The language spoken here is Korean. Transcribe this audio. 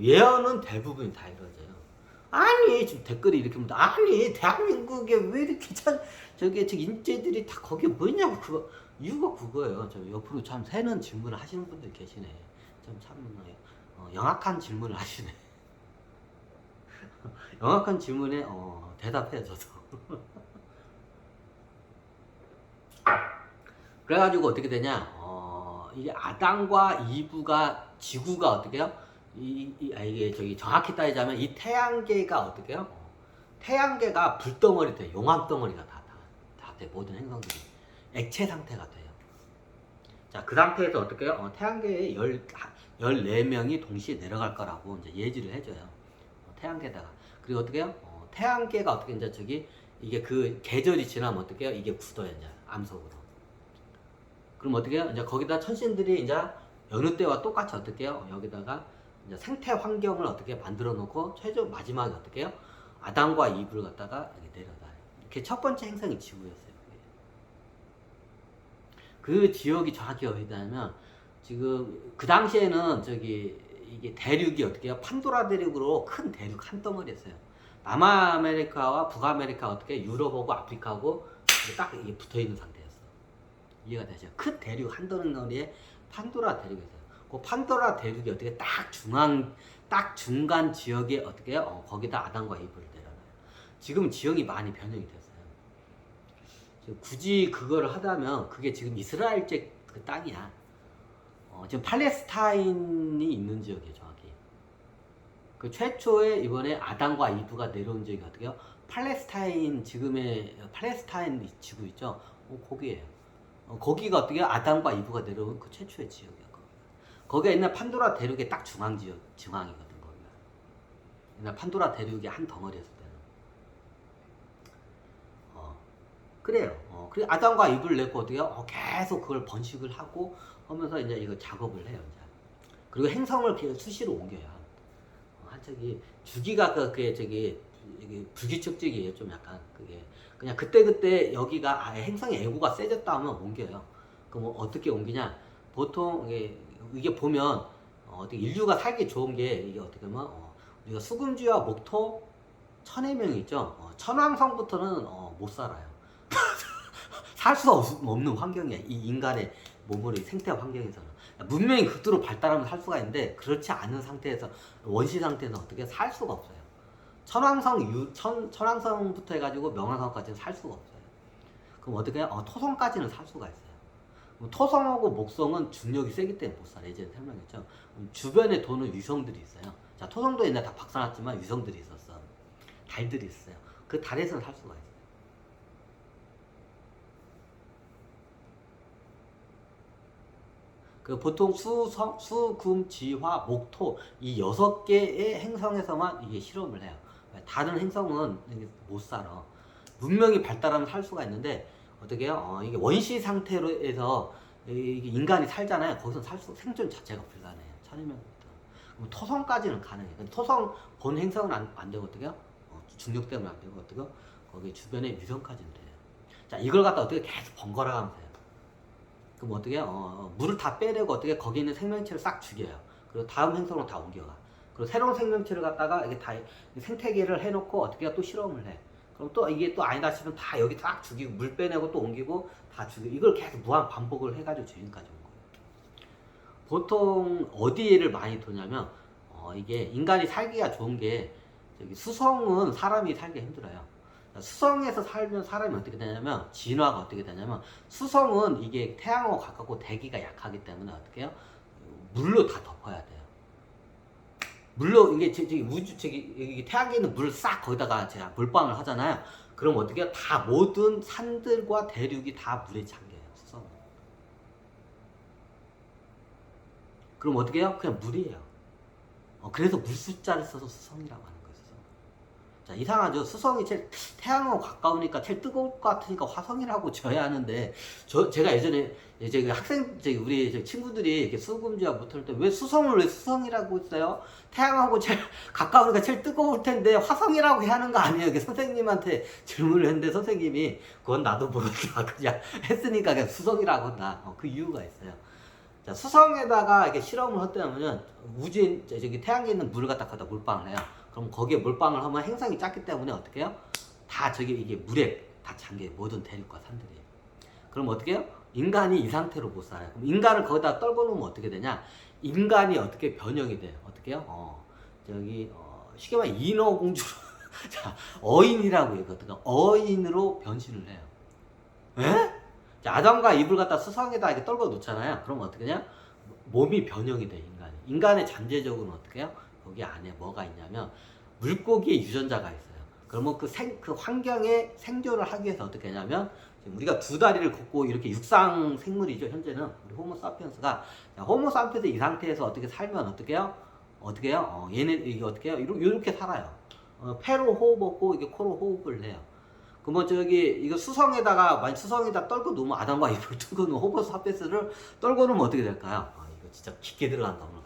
예언은 대부분이 다 이루어져요. 아니 지금 댓글이 이렇게 묻다. 아니 대한민국에 왜 이렇게 저기 인재들이 다 거기에 뭐냐고. 그거 이유가 그거예요. 저 옆으로 참 새는 질문을 하시는 분들 계시네. 참 영악한 질문을 하시네. 영악한 질문에 대답해 줘서. 그래가지고 어떻게 되냐? 이게 아담과 이브가 지구가 어떻게요? 이게 저기 정확히 따지자면 이 태양계가 어떻게요? 태양계가 불덩어리 돼. 용암덩어리가 다 돼. 모든 행성들이 액체 상태가 돼요. 자, 그 상태에서 어떻게 해요? 태양계에 14명이 동시에 내려갈 거라고 이제 예지를 해줘요. 태양계다가. 그리고 어떻게 해요? 태양계가 어떻게 이제 이게 그 계절이 지나면 어떻게 해요? 이게 굳어요, 이제 암석으로. 그럼 어떻게 해요? 이제 거기다 천신들이 이제 여느 때와 똑같이 어떻게 해요? 여기다가 이제 생태 환경을 어떻게 만들어 놓고 최종 마지막에 어떻게 해요? 아담과 이브를 갖다가 이렇게 내려놔요. 이렇게 첫 번째 행성이 지구였어요. 그 지역이 정확히 어디냐면 지금 그 당시에는 이게 대륙이 어떻게 해요? 판도라 대륙으로 큰 대륙 한 덩어리였어요. 남아메리카와 북아메리카 어떻게 유럽하고 아프리카하고 딱 이게 붙어 있는 상태였어. 이해가 되죠? 큰 대륙 한 덩어리에 판도라 대륙이었어요. 그 판도라 대륙이 어떻게 딱 중간 지역에 어떻게 해요? 거기다 아담과 이브를 내려놔요. 지금 지형이 많이 변형이 됐어요. 굳이 그거를 하다면 그게 지금 이스라엘제 그 땅이야. 지금 팔레스타인이 있는 지역이에요, 정확히. 그 최초에 이번에 아담과 이브가 내려온 지역이 어떻게요? 지금의 팔레스타인 지구 있죠? 거기에요. 거기가 어떻게 아담과 이브가 내려온 그 최초의 지역이야. 거기가 옛날 판도라 대륙의 딱 중앙이거든, 거기가. 옛날 판도라 대륙의 한 덩어리였을 때는. 그래요. 그리고 아담과 이브를 내고 어떻게 해요? 계속 그걸 번식을 하고 하면서 이제 이거 작업을 해요, 이제. 그리고 행성을 계속 수시로 옮겨요. 주기가 이게 불규칙적이에요, 좀 약간. 그게. 그냥 그때 여기가 행성의 애고가 세졌다 하면 옮겨요. 그럼 어떻게 옮기냐? 보통 이게 보면 어떻게 인류가 살기 좋은 게 이게 어떻게 보면 우리가 수금지와 목토 천해명이 있죠. 천왕성부터는 못 살아요. 살 수 없는 환경이야. 이 인간의 몸으로 생태 환경에서는. 문명이 극도로 발달하면 살 수가 있는데 그렇지 않은 상태에서 원시 상태에서 어떻게 살 수가 없어요. 천왕성부터 해가지고 명왕성까지는 살 수가 없어요. 그럼 어떻게 해요? 토성까지는 살 수가 있어요. 토성하고 목성은 중력이 세기 때문에 못 살아요. 예전에 설명했죠. 주변에 도는 위성들이 있어요. 자, 토성도 옛날에 다 박살났지만 위성들이 있었어. 달들이 있어요. 그 달에서는 살 수가 있어요. 그 보통 수, 금, 지, 화, 목, 토 이 6개의 행성에서만 이게 실험을 해요. 다른 행성은 못 살아. 문명이 발달하면 살 수가 있는데 어떻게 해요? 이게 원시 상태로 해서 이게 인간이 살잖아요. 거기서 생존 자체가 불가능해요. 천일명부터. 그럼 토성까지는 가능해요. 근데 토성 본 행성은 안 되고 어떻게 해요? 중력 때문에 안 되고 어떻게 해요? 거기 주변에 위성까지는 돼요. 자, 이걸 갖다 어떻게 계속 번갈아 가면서 해요. 그럼 어떻게 해요? 물을 다 빼내고 어떻게 거기 있는 생명체를 싹 죽여요. 그리고 다음 행성으로 다 옮겨가. 그리고 새로운 생명체를 갖다가 이게 다 생태계를 해놓고 어떻게 또 실험을 해. 그럼 또 이게 또 아니다 싶으면 다 여기 딱 죽이고 물 빼내고 또 옮기고 다 죽이고 이걸 계속 무한 반복을 해가지고 지금까지 온 거예요. 보통 어디를 많이 도냐면 이게 인간이 살기가 좋은 게 수성은 사람이 살기 힘들어요. 수성에서 살면 사람이 어떻게 되냐면 진화가 어떻게 되냐면 수성은 이게 태양하고 가깝고 대기가 약하기 때문에 어떻게 해요? 물로 다 덮어야 돼요. 물로 이게 여기 태양에 있는 물을 싹 거기다가 제가 물방울 하잖아요. 그럼 어떻게 해요? 다 모든 산들과 대륙이 다 물에 잠겨요. 수성은. 그럼 어떻게 해요? 그냥 물이에요. 그래서 물숫자를 써서 수성이라고 하는 거예요. 수성. 자, 이상하죠? 수성이 제일 태양하고 가까우니까 제일 뜨거울 것 같으니까 화성이라고 져야 하는데 제가 예전에 이제 우리 친구들이 이렇게 수금지와 못할 때 왜 수성이라고 했어요? 태양하고 제일 가까우니까 제일 뜨거울 텐데 화성이라고 해야 하는 거 아니에요? 이렇게 선생님한테 질문을 했는데 선생님이 그건 나도 모른다 그냥 했으니까 그냥 수성이라고 한다. 그 이유가 있어요. 자, 수성에다가 이렇게 실험을 했다면은 우주에 저기 태양계에 있는 물을 갖다가 몰빵을 해요. 그럼 거기에 몰빵을 하면 행성이 작기 때문에 어떻게 해요? 다 저기 이게 물에 다 잠겨 모든 대륙과 산들이. 그럼 어떻게 해요? 인간이 이 상태로 못 살아요. 그럼 인간을 거기다 떨궈 놓으면 어떻게 되냐? 인간이 어떻게 변형이 돼요? 어떻게 해요? 쉽게 말해 인어공주로 자, 어인이라고 했거든요. 어인으로 변신을 해요. 에? 자, 아담과 이브를 갖다 수성에다 이렇게 떨궈 놓잖아요. 그럼 어떻게 하냐? 몸이 변형이 돼, 인간이. 인간의 잠재적으로는 어떻게 해요? 여기 안에 뭐가 있냐면 물고기의 유전자가 있어요. 그러면 그 환경에 생존을 하기 위해서 어떻게 하냐면 지금 우리가 두 다리를 걷고 이렇게 육상 생물이죠. 현재는 우리 호모사피엔스가 호모사피엔스 이 상태에서 어떻게 살면 어떻게 해요? 어떻게 해요? 얘네 이게 어떻게 해요? 이렇게 살아요. 폐로 호흡하고 이게 코로 호흡을 해요. 그러면 이거 수성에다가 만약 수성에다 떨궈 놓으면 아담과 이브를 떨궈 놓으면 호모사피엔스를 떨궈 놓으면 어떻게 될까요? 이거 진짜 깊게 들어간다 오늘.